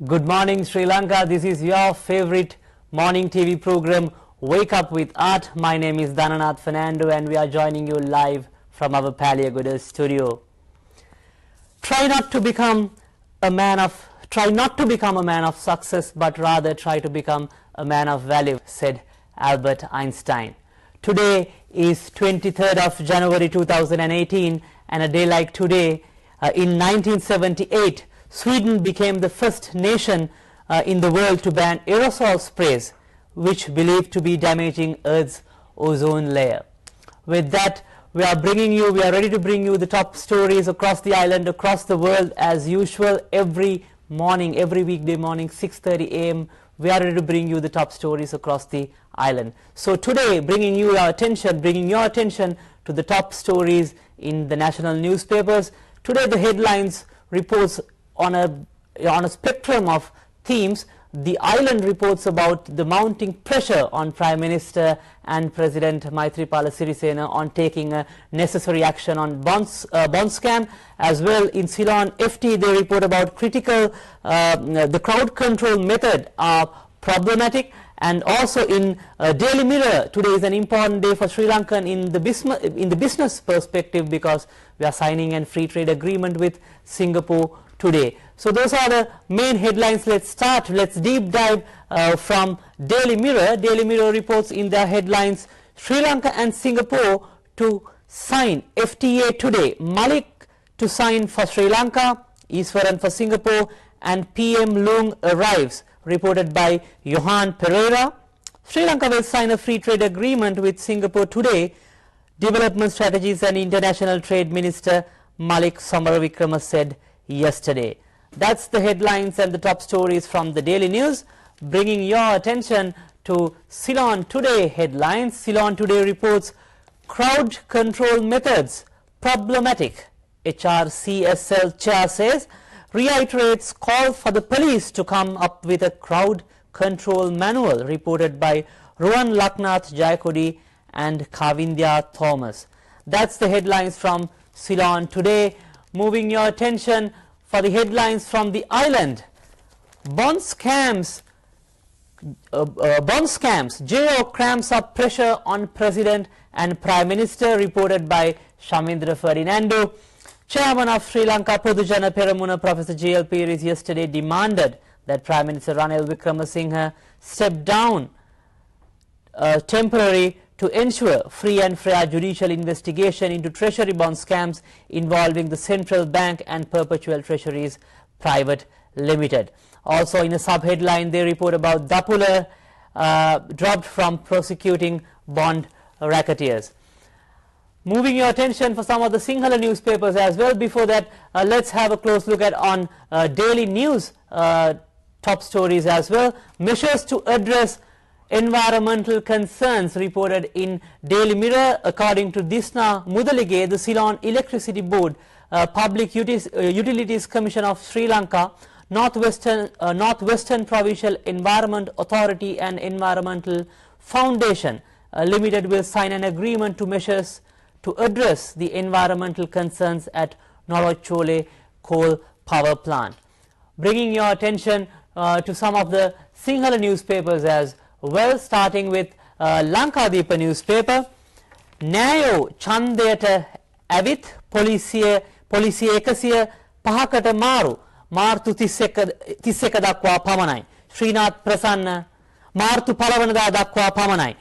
Good morning, Sri Lanka. This is your favorite morning TV program, Wake Up with Art. My name is Dhananath Fernando and we are joining you live from our Paliagoda studio. Try not to become a man of success, but rather try to become a man of value, said Albert Einstein. Today is 23rd of January 2018, and a day like today, in 1978, Sweden became the first nation in the world to ban aerosol sprays, which believed to be damaging Earth's ozone layer. With that, we are ready to bring you the top stories across the island, across the world, as usual. Every weekday morning, 6:30 a.m. we are ready to bring you the top stories across the island. So today, bringing your attention to the top stories in the national newspapers. Today, the headlines reports on a spectrum of themes. The island reports about the mounting pressure on Prime Minister and President Maithripala Sirisena on taking necessary action on bond scam. As well, in Ceylon FT, they report about the crowd control method are problematic. And also in Daily Mirror, today is an important day for Sri Lankan in the business perspective, because we are signing a free trade agreement with Singapore today. So those are the main headlines. Let's deep dive from Daily Mirror. Daily Mirror reports in their headlines, Sri Lanka and Singapore to sign FTA today. Malik to sign for Sri Lanka, Iswaran for Singapore, and PM Lung arrives, reported by Johan Pereira. Sri Lanka will sign a free trade agreement with Singapore today, Development Strategies and International Trade Minister Malik Samaravikrama said yesterday. That's the headlines and the top stories from the Daily News. Bringing your attention to Ceylon Today headlines. Ceylon Today reports crowd control methods problematic. HRCSL chair says, reiterates call for the police to come up with a crowd control manual, reported by Rohan Laknath Jayakodi and Kavindya Thomas. That's the headlines from Ceylon Today. Moving your attention for the headlines from the island. Bond scams, JO cramps up pressure on President and Prime Minister, reported by Shamindra Ferdinando. Chairman of Sri Lanka Podujana Peramuna, Professor J.L. Pieris, yesterday demanded that Prime Minister Ranil Wickremesinghe step down temporarily to ensure free and fair judicial investigation into treasury bond scams involving the Central Bank and Perpetual Treasuries Private Limited. Also in a sub-headline, they report about Dapula dropped from prosecuting bond racketeers. Moving your attention for some of the Sinhala newspapers as well. Before that, let's have a close look at on Daily News top stories as well. Measures to address environmental concerns, reported in Daily Mirror. According to Disna Mudalige, the Ceylon Electricity Board, Public Utilities Commission of Sri Lanka, Northwestern Provincial Environment Authority and Environmental Foundation Limited will sign an agreement to measures to address the environmental concerns at Norochole coal power plant. Bringing your attention to some of the Sinhala newspapers as well, starting with Lankadeepa newspaper. Nayo Chandayata Avith Polisiye 105කට මාර්තු 31 දක්වා පමණයි. ශ්‍රීනාත් ප්‍රසන්න මාර්තු 1 වෙනිදා දක්වා පමණයි.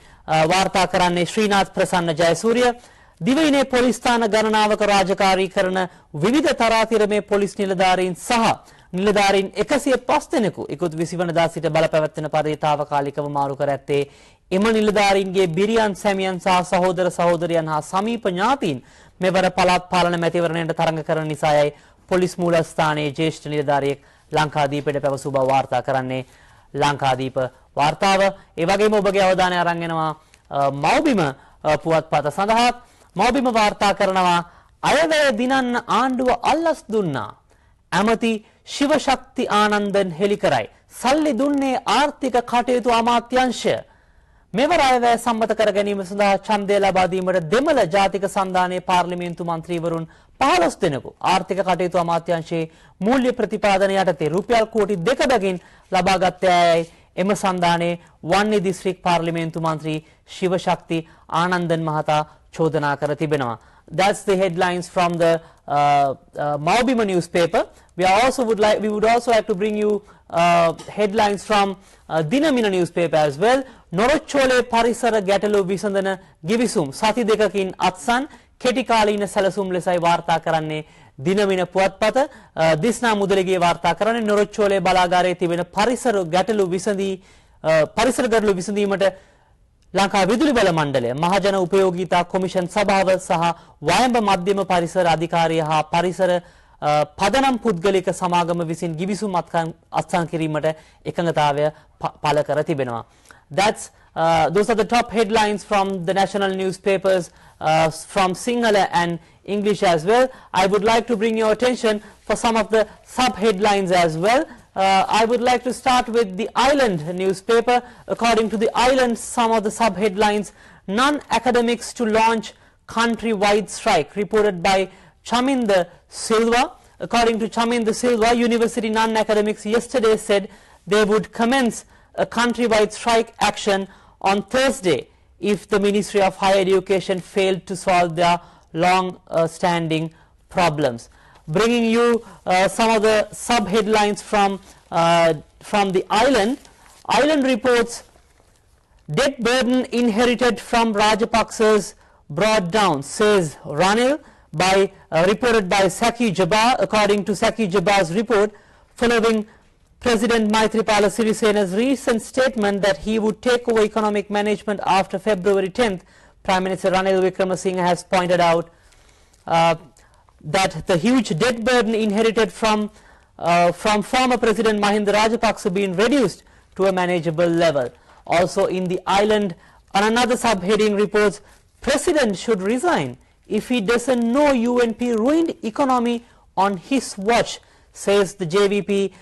වාර්තා කරන්නේ ශ්‍රීනාත් ප්‍රසන්න Jayasuriya. දිවයිනේ police ස්ථාන ගණනාවක රාජකාරී කරන විවිධ තරාතිරමේ පොලිස් නිලධාරීන් සහ නිලධාරීන් 105 දෙනෙකු ඉකුත් 20 වෙනිදා සිට බලපැවැත්වෙන පරිදි තාවකාලිකව මාරු කර ඇත්තේ එම නිලධාරීන්ගේ බිරියන් සැමියන් සහ සහෝදර සහෝදරියන් හා සමීප ඥාතීන් මෙවර පළාත් පාලන මැතිවරණයට තරඟ කරන නිසායි පොලිස් මූලස්ථානයේ ජ්‍යෙෂ්ඨ නිලධාරියෙක් ලංකාදීපයට පැවසු බව වාර්තා කරන්නේ ලංකාදීප වාර්තාව. ඒ වගේම ඔබගේ අවධානය අරන් එනවා මව්බිම පුවත්පත සඳහා. මව්බිම වාර්තා කරනවා අයවැය දිනන්න ආණ්ඩුව අල්ලස් දුන්නා. ඇමති ශිවශක්ති ආනන්දන් හෙළි කරයි. සල්ලි දුන්නේ ආර්ථික කටයුතු අමාත්‍යාංශය. මෙවර අයවැය සම්මත කර ගැනීම සඳහා ඡන්දය ලබා දීමට දෙමළ ජාතික සන්ධානයේ පාර්ලිමේන්තු මන්ත්‍රීවරුන් 15 දෙනෙකු ආර්ථික කටයුතු අමාත්‍යාංශයේ මූල්‍ය ප්‍රතිපාදන යටතේ රුපියල් කෝටි 2 බැගින් ලබාගත් අයයි එම සන්ධානයේ වන්නේ දිස්ත්‍රික් පාර්ලිමේන්තු මන්ත්‍රී ශිවශක්ති ආනන්දන් මහතා චෝදනා කර තිබෙනවා. That's the headlines from the Maubima newspaper. We would also like to bring you headlines from Dinamina newspaper as well. Norochchole parisara ගැටලු විසඳන ගිවිසුම් සති දෙකකින් අත්සන් කෙටි කාලීන සැලසුම් ලෙසයි වාර්තා කරන්නේ දිනමින පුවත්පත. දිස්නා මුදලිගේ වාර්තා කරන්නේ නොරොච්චෝලේ බලාගාරයේ තිබෙන පරිසර ගැටලු විසඳීමට ලංකා විදුලි බල මණ්ඩලය මහජන උපයෝගීතා කොමිෂන් සභාව සහ වයඹ මධ්‍යම පරිසර අධිකාරිය හා පරිසර පදනම් පුද්ගලික සමාගම විසින් ගිවිසුම් අත්සන් කිරීමට එකඟතාවය පළ කර තිබෙනවා. Those are the top headlines from the national newspapers from Sinhala and English as well. I would like to bring your attention for some of the sub-headlines as well. I would like to start with the Island newspaper. According to the Island, some of the sub-headlines: non-academics to launch countrywide strike, reported by Chaminda Silva. According to Chaminda Silva, university non-academics yesterday said they would commence a countrywide strike action on Thursday if the Ministry of Higher Education failed to solve their long-standing problems. Bringing you some of the sub-headlines from the Island. Island reports: debt burden inherited from Rajapaksa's brought down, says Ranil, reported by Saki Jabbar. According to Saki Jabbar's report, following President Maithripala Sirisena's recent statement that he would take over economic management after February 10th, Prime Minister Ranil Wickremesinghe has pointed out that the huge debt burden inherited from former President Mahinda Rajapaksa being reduced to a manageable level. Also in the Island, on another subheading reports, President should resign if he doesn't know UNP ruined economy on his watch, says the JVP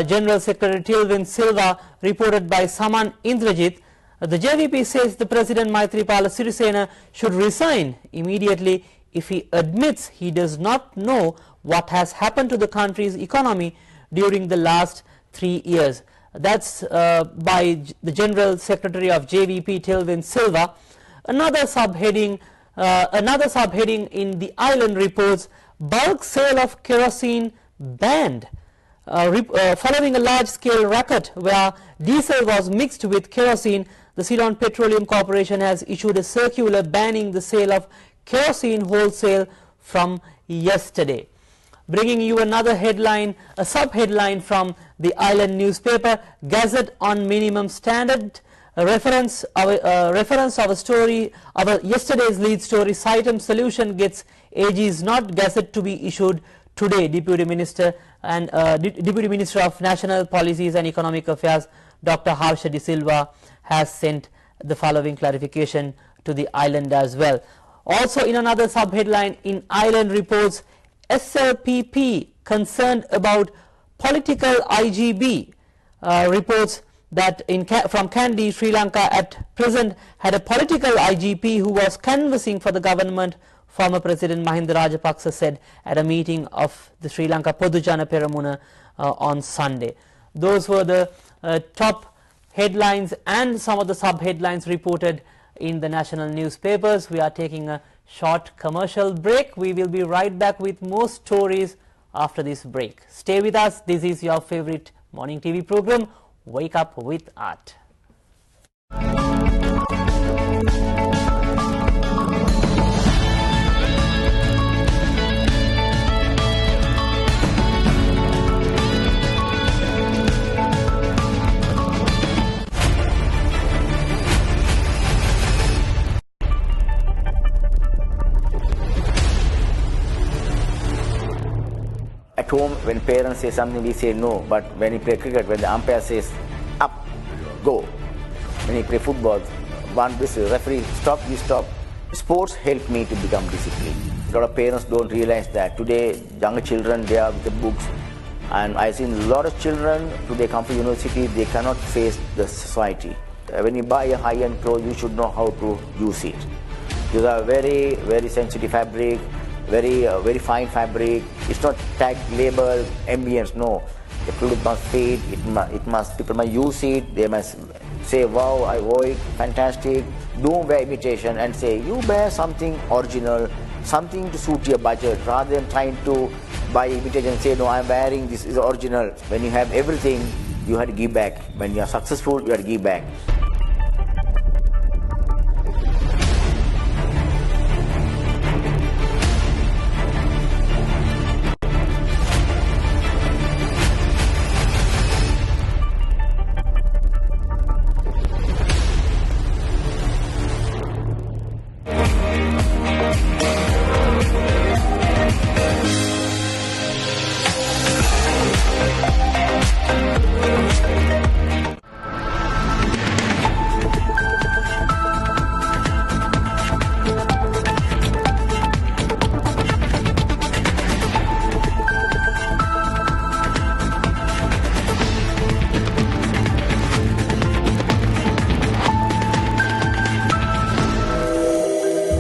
General Secretary Tilvin Silva, reported by Saman Indrajit. The JVP says the President Maithripala Sirisena should resign immediately if he admits he does not know what has happened to the country's economy during the last 3 years. That's by the General Secretary of JVP Tilvin Silva. Another subheading in the Island reports: bulk sale of kerosene banned. Following a large-scale racket where diesel was mixed with kerosene, the Ceylon Petroleum Corporation has issued a circular banning the sale of kerosene wholesale from yesterday. Bringing you another headline, a sub-headline from the Island newspaper: Gazette on minimum standard. A reference of a story, yesterday's lead story: Sitem Solution gets AG's not Gazette to be issued today. Deputy Minister of National Policies and Economic Affairs, Dr. Harsha De Silva, has sent the following clarification to the Island as well. Also in another sub-headline in Island reports: SLPP concerned about political IGB, reports that from Kandy, Sri Lanka at present had a political IGP who was canvassing for the government, former President Mahinda Rajapaksa said at a meeting of the Sri Lanka Podujana Peramuna on Sunday. Those were the top headlines and some of the sub-headlines reported in the national newspapers. We are taking a short commercial break. We will be right back with more stories after this break. Stay with us. This is your favorite morning TV program, Wake Up with Art. At home, when parents say something, we say no. But when you play cricket, when the umpire says up, go. When you play football, one whistle, referee, stop, we stop. Sports help me to become disciplined. A lot of parents don't realize that. Today, younger children, they are with the books. And I've seen a lot of children, today come to university, they cannot face the society. when you buy a high-end clothes, you should know how to use it. These are very, very sensitive fabric, very fine fabric. It's not tag, label, ambience. No, the clothes must fit. It must. People must use it. They must say, "Wow, I wore it, fantastic." Don't wear imitation and say you wear something original, something to suit your budget, rather than trying to buy imitation and say, "No, I'm wearing this is original." When you have everything, you have to give back. When you are successful, you have to give back.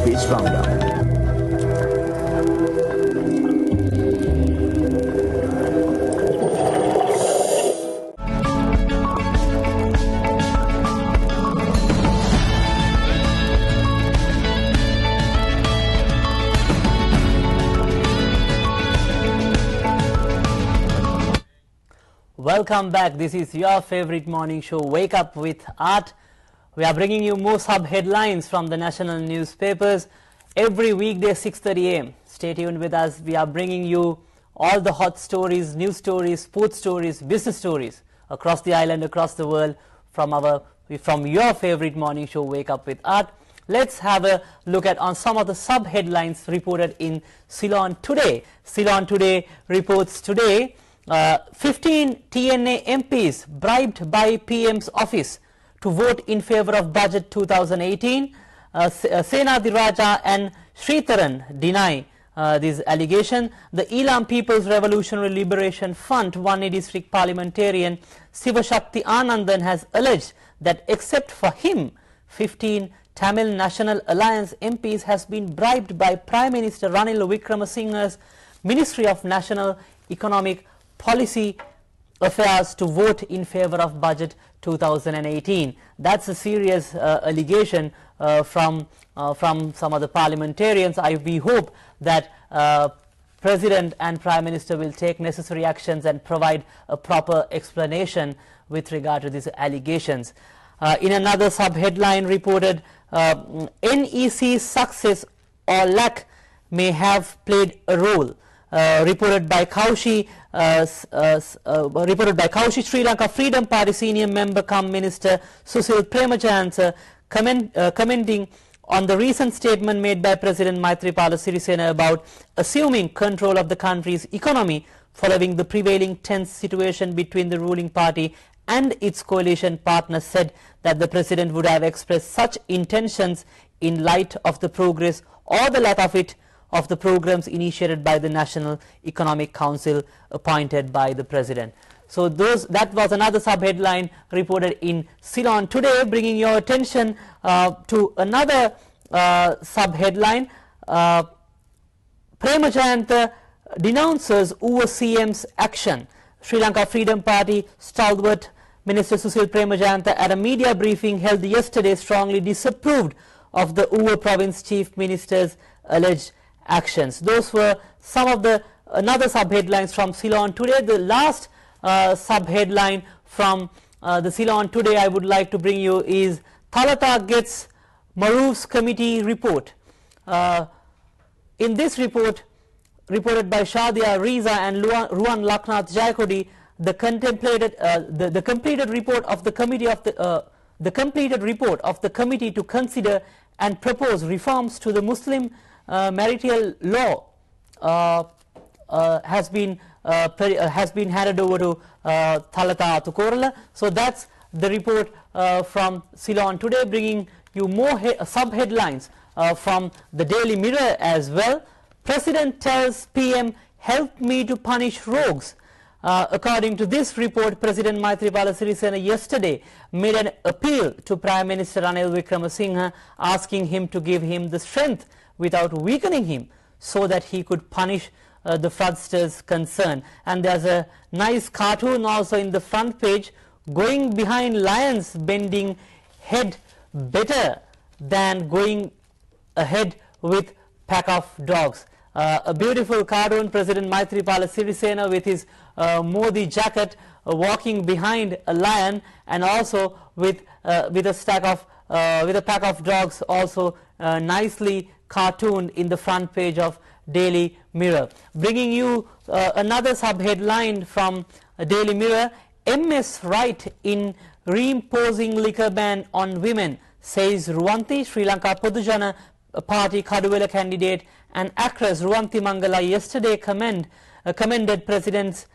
Beach Roundup. Welcome back. This is your favorite morning show, Wake Up with Art. We are bringing you more sub-headlines from the national newspapers every weekday 6:30 a.m. Stay tuned with us. We are bringing you all the hot stories, news stories, sports stories, business stories across the island, across the world from your favorite morning show, Wake Up with Art. Let's have a look at on some of the sub-headlines reported in Ceylon Today. Ceylon Today reports today 15 TNA MPs bribed by PM's office to vote in favor of budget 2018. Senadiraja and Sritaran deny this allegation. The Elam People's Revolutionary Liberation Front 1 district parliamentarian Sivashakti Anandan has alleged that except for him, 15 Tamil National Alliance MPs has been bribed by Prime Minister Ranil Wickremesinghe's Ministry of National Economic Policy Affairs to vote in favor of budget 2018. That's a serious allegation from some of the parliamentarians. We hope that President and Prime Minister will take necessary actions and provide a proper explanation with regard to these allegations. In another sub-headline reported, NEC's success or lack may have played a role. Reported by Kaushi, Sri Lanka Freedom Party senior member cum minister Susil Premajayantha commenting on the recent statement made by President Maithripala Sirisena about assuming control of the country's economy following the prevailing tense situation between the ruling party and its coalition partners, said that the president would have expressed such intentions in light of the progress or the lack of it of the programs initiated by the National Economic Council appointed by the President. So that was another sub-headline reported in Ceylon Today, bringing your attention to another sub-headline. Premajayantha denounces WUWA CM's action. Sri Lanka Freedom Party stalwart Minister Susil Premajayantha at a media briefing held yesterday strongly disapproved of the WUWA Province Chief Minister's alleged actions. Those were some of the another sub-headlines from Ceylon Today. The last sub-headline from the Ceylon Today I would like to bring you is Thalata gets Maroof's committee report. In this report, reported by Shadia Riza and Ruan Laknath Jayakodi, the completed report of the committee to consider and propose reforms to the Muslim marital law has been handed over to Thalata Atukorala. So that's the report from Ceylon Today, bringing you more sub-headlines from the Daily Mirror as well. President tells PM, help me to punish rogues. According to this report, President Maithripala Sirisena yesterday made an appeal to Prime Minister Ranil Wickremesinghe, asking him to give him the strength without weakening him, so that he could punish the fraudsters concerned. And there's a nice cartoon also in the front page, going behind lions bending head better than going ahead with pack of dogs. A beautiful cartoon, President Maithripala Sirisena with his Modi jacket walking behind a lion, and also with a pack of dogs also nicely cartooned in the front page of Daily Mirror. Bringing you another sub-headline from Daily Mirror: MS right in reimposing liquor ban on women, says Ruwanthi. Sri Lanka Podujana Party Kaduwela candidate and actress Ruwanthi Mangala yesterday commended President's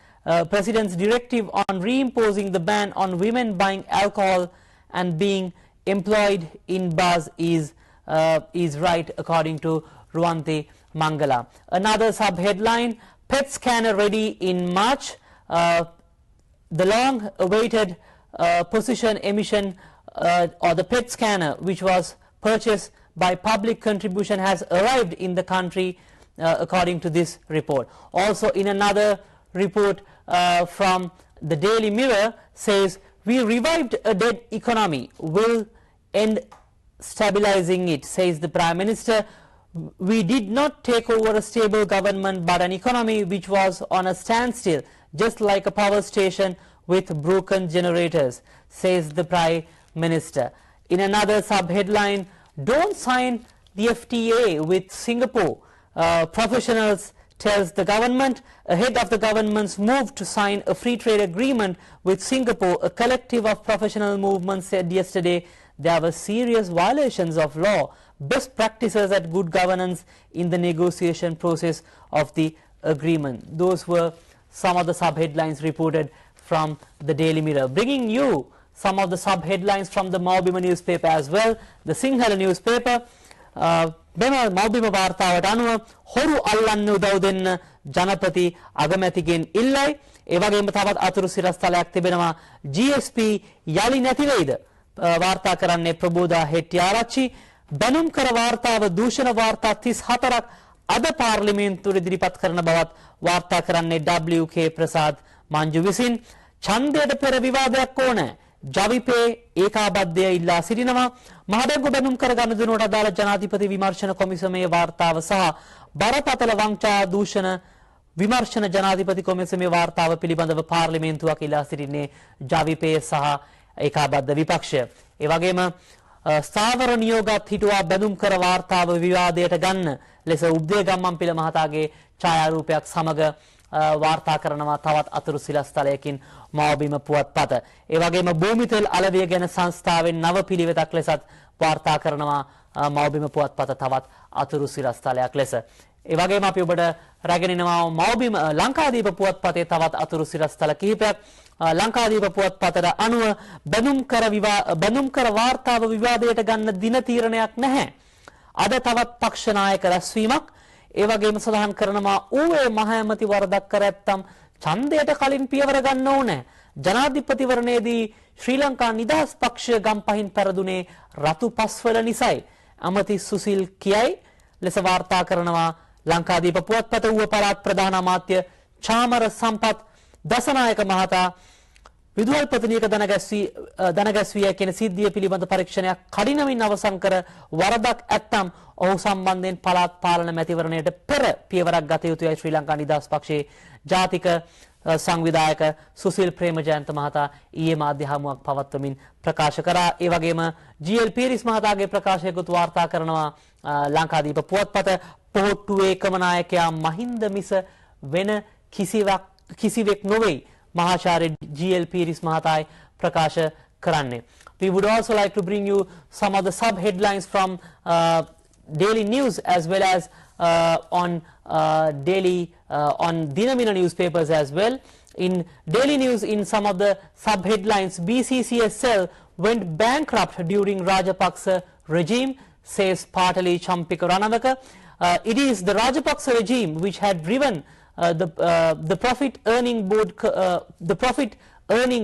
directive on reimposing the ban on women buying alcohol and being employed in bars is right, according to Ruwanthi Mangala. Another sub-headline: PET scanner ready in March. The long-awaited position emission or the PET scanner, which was purchased by public contribution, has arrived in the country, according to this report. Also, in another report from the Daily Mirror, says we revived a dead economy, will end stabilizing it, says the Prime Minister. We did not take over a stable government but an economy which was on a standstill, just like a power station with broken generators, says the Prime Minister. In another sub-headline: don't sign the FTA with Singapore. Professionals tells the government ahead of the government's move to sign a free trade agreement with Singapore. A collective of professional movements said yesterday there were serious violations of law, best practices and good governance in the negotiation process of the agreement. Those were some of the sub-headlines reported from the Daily Mirror. Bringing you some of the sub-headlines from the Maubima newspaper as well. The Sinhala newspaper, Maubima වාර්තාවට අනුව හොරු අල්ලන්න උදව් දෙන්න ජනපති අගමැතිගෙන් ඉල්ලයි. ඒ වගේම තවත් අතුරු සිරස්තලයක් තිබෙනවා. GSP යලි නැති වෙයිද? වාර්තා කරන්නේ ප්‍රබෝධා හෙට්ටිආරච්චි. බැනුම් කර වාර්තාව දූෂණ වාර්තා 34ක් අද පාර්ලිමේන්තුවේ ඉදිරිපත් කරන බවත් වාර්තා කරන්නේ WK ප්‍රසාද් මංජු විසින්. ඡන්දයට පෙර විවාදයක් ඕනේ. ජවිපේ ඒකාබද්ධය ඉල්ලා සිටිනවා. මහබැංකුව බැනුම් කරගන්න දුන්නට අදාළ ජනාධිපති විමර්ශන කොමිසමේ වාර්තාව සහ බරපතල වංචා දූෂණ විමර්ශන ජනාධිපති කොමිසමේ වාර්තාව පිළිබඳව පාර්ලිමේන්තුවක් ඉල්ලා සිටින්නේ ජවිපේ සහ ඒකාබද්ධ විපක්ෂය. ඒ වගේම ස්ථාවර නියෝගත් හිටුවා බැනුම් කර වාර්තාව විවාදයට ගන්න ලෙස උද්දේ ගම්මන්පිල මහතාගේ ඡායාරූපයක් සමග වාර්තා කරනවා තවත් අතුරු සිරස්තලයකින් මාබිම පුවත්පත. ඒ වගේම භූමිතෙල් අලවිය ගැන සංස්ථාවෙන් නව පිළිවෙතක් ලෙසත් වාර්තා කරනවා මාබිම පුවත්පත තවත් අතුරු සිරස්තලයක් ලෙස. ඒ වගේම අපි ඔබට රැගෙන එනවා මාබිම ලංකාදීප පුවත්පතේ තවත් අතුරු සිරස්තල කිහිපයක්. ලංකාදීප පුවත්පතට අනුව බැනුම් කර වාර්තාව විවාදයට ගන්න දින තීරණයක් නැහැ. අද තවත් පක්ෂ නායක රැස්වීමක්. ඒ වගේම සඳහන් කරනවා ඌවේ මහ ඇමති වරදක් කර ඇත්තම් ඡන්දයට කලින් පියවර ගන්න ඕනේ. ජනාධිපතිවරණයේදී ශ්‍රී ලංකා නිදහස් පක්ෂය ගම්පහින් පෙරදුනේ රතු පස්වල නිසයි. අමති සුසිල් කියයි ලෙස වාර්තා කරනවා ලංකාදීප පුවත්පත. ඌව පළාත් ප්‍රධාන අමාත්‍ය චාමර සම්පත් දසනායක මහතා විදුහල්පතිනියක දනගැස්විය කියන සිද්ධිය පිළිබඳ පරීක්ෂණයක් කඩිනමින් අවසන් කර වරදක් ඇත්තම් ඔහු සම්බන්ධයෙන් පළාත් පාලන මැතිවරණයට පෙර පියවරක් ගත යුතුයි ශ්‍රී ලංකා නිදහස් පක්ෂයේ ජාතික සංවිධායක සුසිල් ප්‍රේමජයන්ත මහතා ඊයේ මාධ්‍ය හමුවක් පවත්වමින් ප්‍රකාශ කරා. ඒ වගේම GL පීරිස් මහතාගේ ප්‍රකාශයකුත් වාර්තා කරනවා ලංකාදීප පුවත්පත. පොහොට්ටුවේ එකම නායකයා මහින්ද මිස වෙන කිසිවෙක් නොවේ මහාචාර්ය GL පීරිස් මහතායි ප්‍රකාශ කරන්නේ. We would also like to bring you some of the sub-headlines from Daily News as well as on Dinamina newspapers as well. In Daily News, in some of the sub-headlines, BCCSL went bankrupt during Rajapaksa regime, says Patali Champika Ranavaka. It is the Rajapaksa regime which had driven the profit earning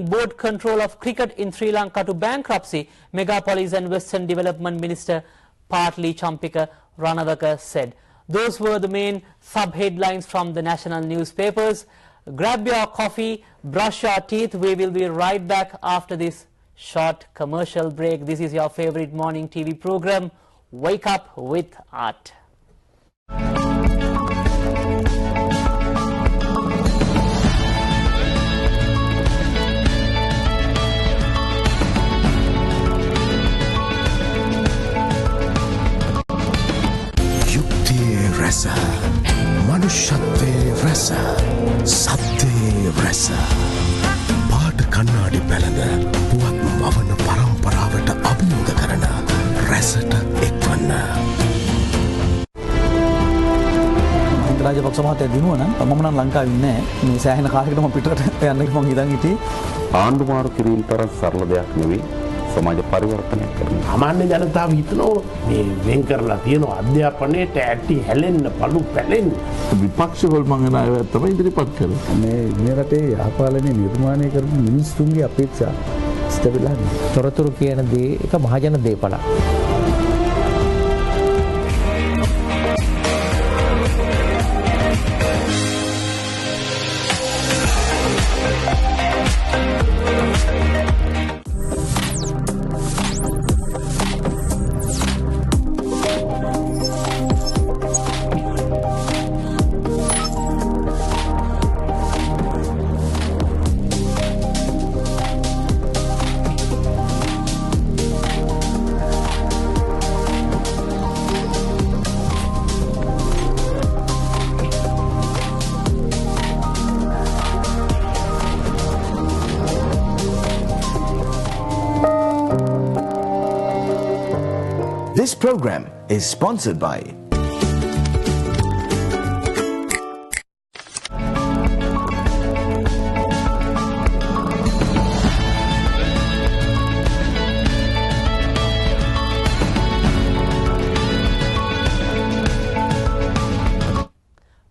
board control of cricket in Sri Lanka to bankruptcy, Megapolis and Western Development Minister Partli Champika Ranawaka said. Those were the main sub-headlines from the national newspapers. Grab your coffee, brush your teeth. We will be right back after this short commercial break. This is your favorite morning TV program, Wake Up with Art. රැස මනුෂ්‍යත්වයේ රැස සත්‍යයේ රැස පාට කන්නාඩි පැළඳ පුවත් මවන පරම්පරාවට අභියෝග කරන රැසට එක්වන්න රාජපක්ෂ මහත්තයා දිනුවා නම් මම නම් ලංකාවේ ඉන්නේ මේ සෑහෙන කාලයකට මම පිටරට යන්න මම හිතන් හිටියේ ආණ්ඩු මාරු කිරීම තරම් සරල දෙයක් නෙවෙයි සමාජ පරිවර්තනයක් කරනවා. සාමාන්‍ය ජනතාව හිතනවා මේ වෙන් කරලා තියෙන අධ්‍යාපනයේට ඇටි හැලෙන්න පළු පැලෙන්න විපක්ෂ හොල්මන් අය තමයි ඉදිරිපත් කරන්නේ. මේ රටේ යහපාලනය නිර්මාණය කරපු මිනිස්සුන්ගේ අපේක්ෂා ඉෂ්ට වෙලා නැහැ. තොරතුරු කියන දේ එක මහජන දේපලක්. This program is sponsored by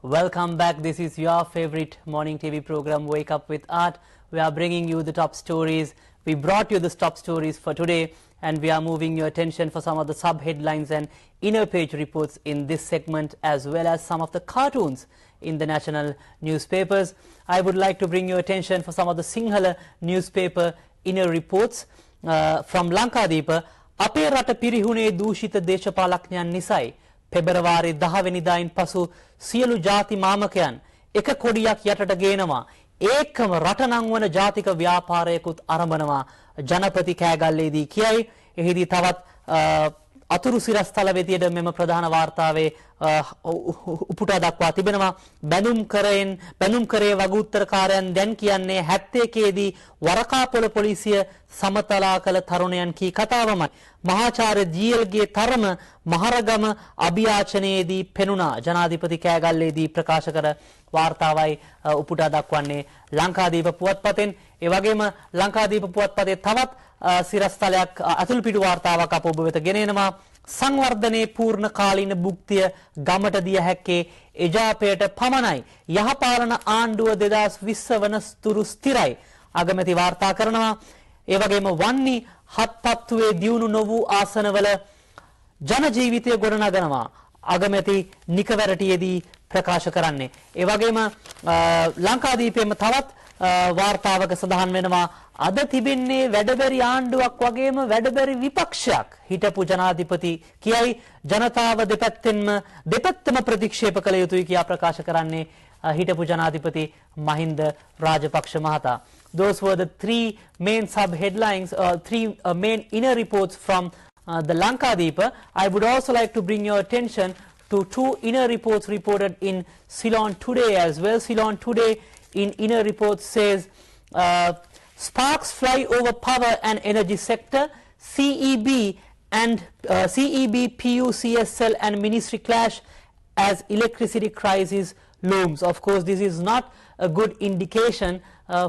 Welcome back. This is your favorite morning TV program, Wake Up with Art. We are bringing you the top stories. We brought you the top stories for today, and we are moving your attention for some of the sub-headlines and inner page reports in this segment, as well as some of the cartoons in the national newspapers. I would like to bring your attention for some of the Sinhala newspaper inner reports from Lankadeepa. අපේ රට පිරිහුණේ දූෂිත දේශපාලඥයන් නිසයි. පෙබරවාරි 10 වෙනිදායින් පසු සියලු ಜಾති මාමකයන් එක කොඩියක් යටට ගේනවා. ඒකම රට නංවන ජාතික ව්‍යාපාරයකුත් ආරම්භනවා. ජනපති කෑගල්ලේදී කියයි. එහිදී තවත් අතුරු සිරස්තල වෙතියට මෙම ප්‍රධාන වාර්තාවේ උපුටා දක්වා තිබෙනවා. බැඳුම් කරේ වගඋත්තරකාරයන් දැන් කියන්නේ 71 දී වරකාපොළ පොලිසිය සමතලා කළ තරුණයන් කී කතාවමයි. මහාචාර්ය ජීඑල්ගේ තරම මහරගම අභියාචනයේදී පෙනුණා. ජනාධිපති කෑගල්ලේදී ප්‍රකාශ කර වාර්තාවයි උපුටා දක්වන්නේ ලංකාදීප පුවත්පතෙන්. ඒ වගේම ලංකාදීප පුවත්පතේ තවත් සිරස්තලයක් අතුල්පිටු වාර්තාවක් අප ඔබ වෙත ගෙනෙනවා. සංවර්ධනයේ පූර්ණ කාලීන භුක්තිය ගමට දිය හැක්කේ එජාපයට පමණයි. යහපාලන ආණ්ඩුව 2020 වන තුරු ස්ථිරයි. අගමැති වාර්තා කරනවා. ඒ වගේම වන්නි හත්පත්තුවේ දියුණු නොවූ ආසනවල ජන ජීවිතය ගොඩනගනවා. අගමැති නිකවැරටියේදී ප්‍රකාශ කරන්නේ. ඒ වගේම ලංකාදීපයේම තවත් වාර්තාවක සඳහන් වෙනවා අද තිබෙන්නේ වැඩබැරි ආණ්ඩුවක් වගේම වැඩබැරි විපක්ෂයක්. හිටපු ජනාධිපති කියයි ජනතාව දෙපැත්තම ප්‍රතික්ෂේප කළ යුතුයි කියා ප්‍රකාශ කරන්නේ හිටපු ජනාධිපති මහින්ද රාජපක්ෂ මහතා. Those were the three main sub-headlines, three main inner reports from the Lankadeepa. I would also like to bring your attention to two inner reports reported in Ceylon Today as well. Ceylon Today in inner report says sparks fly over power and energy sector. CEB, PUCSL and ministry clash as electricity crisis looms. Of course, this is not a good indication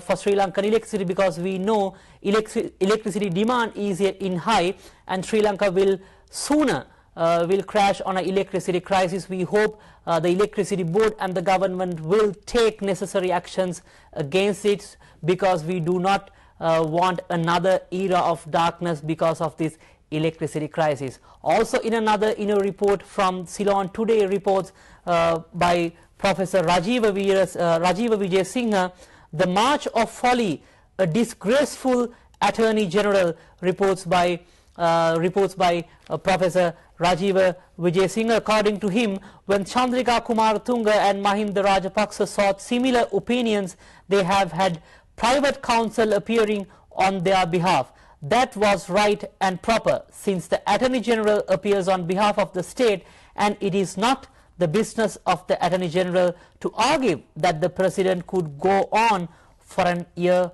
for Sri Lankan electricity, because we know electricity demand is in high, and Sri Lanka will sooner will crash on an electricity crisis. We hope the electricity board and the government will take necessary actions against it, because we do not want another era of darkness because of this electricity crisis. Also, in a report from Ceylon Today, reports by Professor Rajiva Vijay Singha, the march of folly, a disgraceful Attorney General, reports by Professor Rajiva Vijay Singha. According to him, when Chandrika Kumaratunga and Mahinda Rajapaksa sought similar opinions, they have had private counsel appearing on their behalf. That was right and proper, since the Attorney General appears on behalf of the state, and it is not the business of the Attorney General to argue that the President could go on for an year,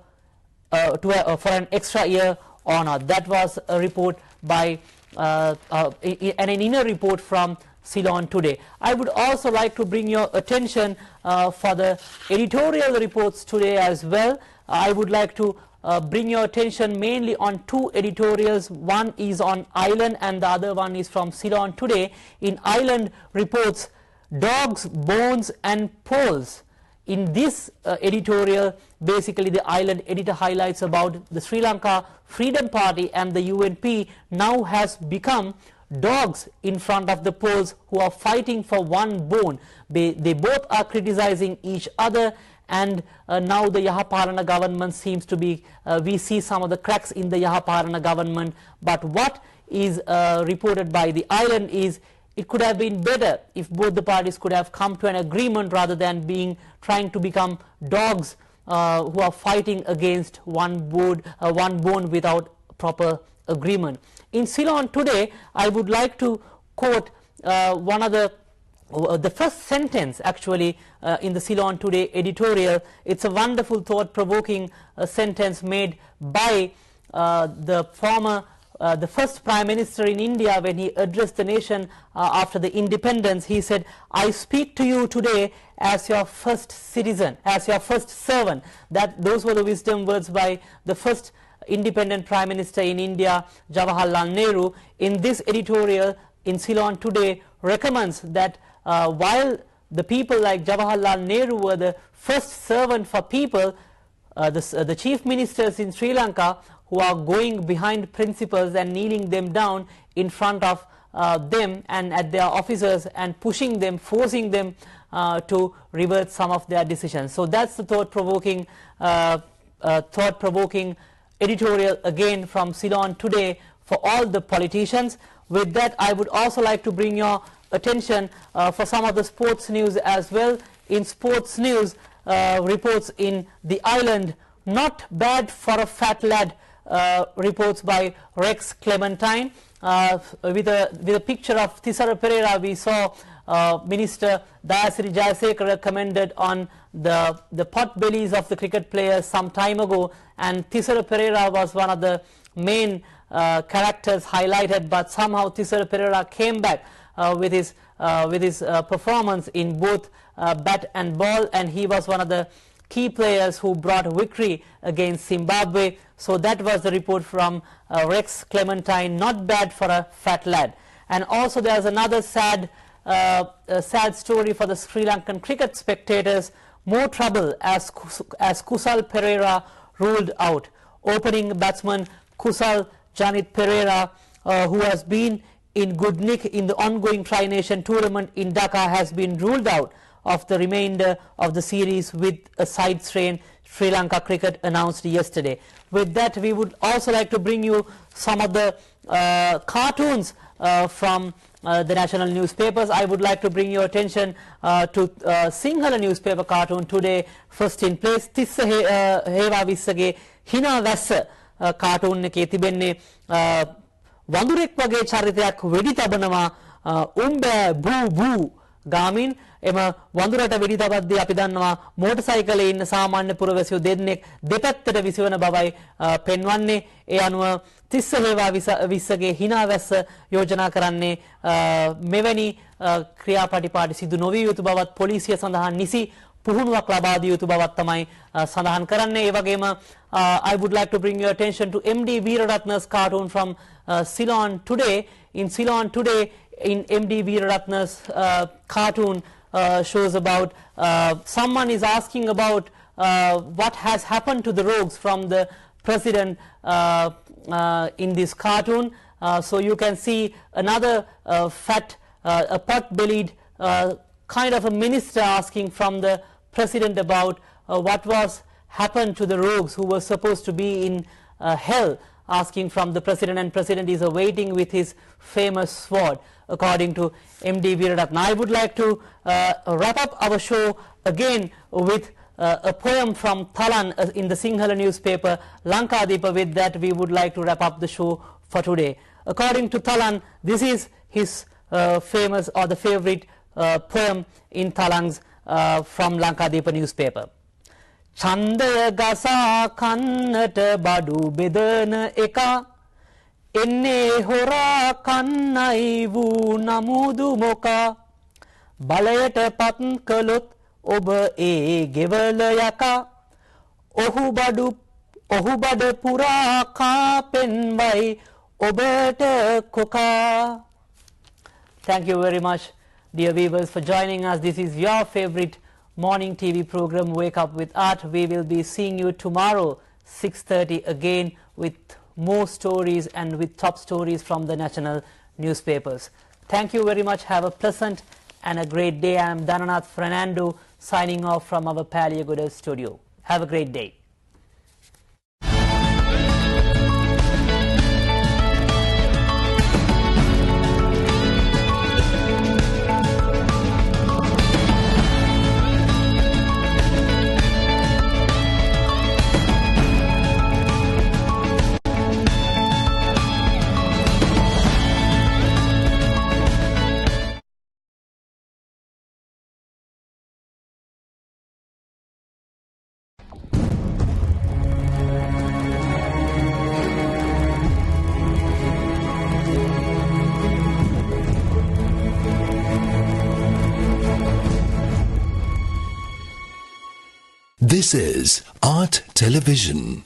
for an extra year or not. That was a report by an inner report from Ceylon Today. I would also like to bring your attention for the editorial reports today as well. I would like to bring your attention mainly on two editorials. One is on Island and the other one is from Ceylon Today. In Island reports dogs, bones and poles. In this editorial, basically the Island editor highlights about the Sri Lanka Freedom Party and the UNP now has become dogs in front of the polls who are fighting for one bone. They both are criticizing each other, and now the Yahaparana government seems to be, we see some of the cracks in the Yahaparana government. But what is reported by the Island is it could have been better if both the parties could have come to an agreement rather than trying to become dogs who are fighting against one bone without proper agreement. In Ceylon Today, I would like to quote one of the first sentence actually in the Ceylon Today editorial. It's a wonderful thought-provoking sentence made by the first Prime Minister in India when he addressed the nation after the independence. He said, "I speak to you today as your first citizen, as your first servant." Those were the wisdom words by the first independent Prime Minister in India, Jawaharlal Nehru. In this editorial in Ceylon Today recommends that while the people like Jawaharlal Nehru were the first servant for people, the chief ministers in Sri Lanka who are going behind principals and kneeling them down in front of them and at their officers and pushing them, forcing them to revert some of their decisions. So that's the thought-provoking editorial again from Ceylon Today for all the politicians. With that, I would also like to bring your attention for some of the sports news as well. In sports news, reports in the Island, not bad for a fat lad, reports by Rex Clementine. With a picture of Thisara Pereira, we saw Minister Dayasiri Jayasekara commented on the pot bellies of the cricket players some time ago, and Thisara Pereira was one of the main characters highlighted, but somehow Thisara Pereira came back with his performance in both bat and ball, and he was one of the key players who brought victory against Zimbabwe. So that was the report from Rex Clementine, not bad for a fat lad. And also there's another sad story for the Sri Lankan cricket spectators. More trouble as Kusal Pereira ruled out. Opening batsman Kusal Janit Pereira, who has been in good nick in the ongoing Tri-Nation tournament in Dhaka, has been ruled out of the remainder of the series with a side strain, Sri Lanka Cricket announced yesterday. With that, we would also like to bring you some of the cartoons from the national newspapers. I would like to bring your attention to Sinhala newspaper cartoon today. First in place, Tissa Hewa Vissage Hina Vassa cartoon එකේ තිබෙන්නේ වඳුරෙක් වගේ චරිතයක් වෙඩි තබනවා උම්බෑ බූ බූ ගාමින්. එම වඳුරට වෙඩි තබද්දී අපි දන්නවා මෝටර් සයිකලේ ඉන්න සාමාන්‍ය පුරවැසියෝ දෙන්නෙක් දෙපැත්තට විසිවන බවයි පෙන්වන්නේ. ඒ අනුව තිස්ස හේවා විස්සගේ හිනා වැස්ස යෝජනා කරන්නේ මෙවැනි ක්‍රියාපටිපාටි සිදු නොවිය යුතු බවත් පොලිසිය සඳහන් නිසි පුහුණුවක් ලබා දිය යුතු බවත් තමයි සඳහන් කරන්නේ. ඒ වගේම I would like to bring your attention to MD Veeraratna's cartoon from Ceylon Today. In Ceylon Today, in MD Veeraratna's cartoon shows about someone is asking about what has happened to the rogues from the president in this cartoon. So you can see another fat, a pot-bellied kind of a minister asking from the president about what was happened to the rogues who were supposed to be in hell, asking from the president, and president is awaiting with his famous sword, according to MD Veeraratna. I would like to wrap up our show again with a poem from Thalan in the Sinhala newspaper Lankadipa. With that, we would like to wrap up the show for today. According to Thalan, this is his famous or the favorite poem in Thalan's from Lankadipa newspaper. Chanda gasa kannata badu bedana eka enne hora kannai vu namudu moka balayata pat kalot oba e gewala yaka ohu bada pura ka penwai obata koka. Thank you very much, dear viewers, for joining us. This is your favorite morning TV program, Wake Up with Art. We will be seeing you tomorrow 6:30 again with more stories and with top stories from the national newspapers. Thank you very much. Have a pleasant and a great day. I am Dhananath Fernando signing off from our Paliagoda studio. Have a great day. This is Art Television.